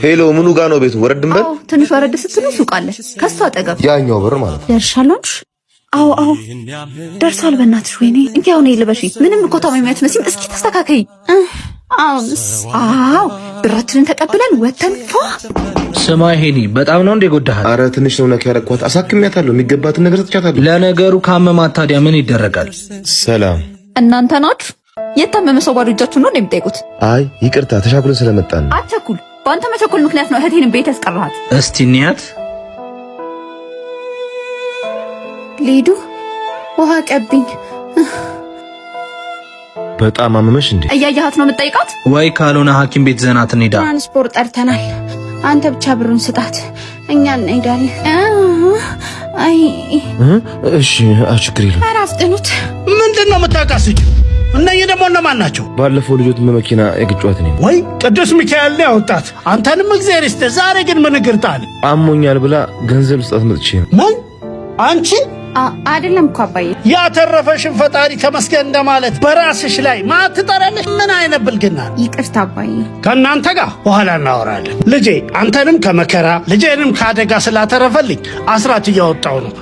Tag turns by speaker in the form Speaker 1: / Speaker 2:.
Speaker 1: ሄሎ ምኑ ጋር ነው ቤቱ? ወረድ እንበል።
Speaker 2: አዎ ትንሽ ወረድ ስትሉ ሱቅ አለ ከሱ አጠገብ።
Speaker 1: ያኛው በር ማለት ነው።
Speaker 2: ደርሻለሽ? አዎ ደርሷል። በእናትሽ ወይኔ እንዴ አሁን ይልበሽ። ምንም እኮ ታማሚ አትመስይም። እስኪ ተስተካከይ። አዎ ብራችንን ተቀብለን ወተን ፏ።
Speaker 3: ስማ ሄኒ በጣም ነው እንደ ጎዳህ።
Speaker 1: አረ ትንሽ ነው ነካ ያረኳት። አሳክሚያታለሁ። የሚገባትን ነገር ሰጥቻታለሁ።
Speaker 3: ለነገሩ ካመማት ታዲያ ምን ይደረጋል?
Speaker 1: ሰላም
Speaker 2: እናንተ ናችሁ? የታመመ ሰው ባዶ እጃችሁን ነው እንደምትጠይቁት?
Speaker 1: አይ ይቅርታ ተሻኩለን ስለመጣን ነው።
Speaker 2: አትቸኩል። በአንተ መቸኮል ምክንያት ነው እህቴን ቤት ያስቀረሃት።
Speaker 3: እስቲ እንያት።
Speaker 2: ሊዱ ውሃ ቀብኝ።
Speaker 1: በጣም አመመሽ እንዴ?
Speaker 2: እያያሃት ነው የምትጠይቃት?
Speaker 3: ወይ ካልሆነ ሐኪም ቤት ዘናት እንሂዳ።
Speaker 2: ትራንስፖርት ጠርተናል። አንተ ብቻ ብሩን ስጣት፣ እኛ እንሄዳለን። አይ
Speaker 1: እሺ ችግር የለም።
Speaker 2: ኧረ አፍጥኑት።
Speaker 4: ምንድነው የምታቃስጁ? እነኚህ ደግሞ እነማን ናቸው?
Speaker 1: ባለፈው ልጆት በመኪና የግጫዋት ነኝ።
Speaker 4: ወይ ቅዱስ ሚካኤል ነው ያወጣት። አንተንም እግዚአብሔር ይስጥህ። ዛሬ ግን ምን ግርጣል?
Speaker 1: አሞኛል ብላ ገንዘብ ልስጣት መጥቼ ነው።
Speaker 4: ምን አንቺ
Speaker 2: አይደለም እኮ አባዬ።
Speaker 4: ያተረፈሽን ፈጣሪ ተመስገን እንደማለት በራስሽ ላይ ማትጠራለሽ። ምን አይነት ብልግና!
Speaker 2: ይቅርታ አባዬ።
Speaker 4: ከእናንተ ጋር በኋላ እናወራለን። ልጄ አንተንም ከመከራ ልጄንም ከአደጋ ስላተረፈልኝ አስራት እያወጣው ነው።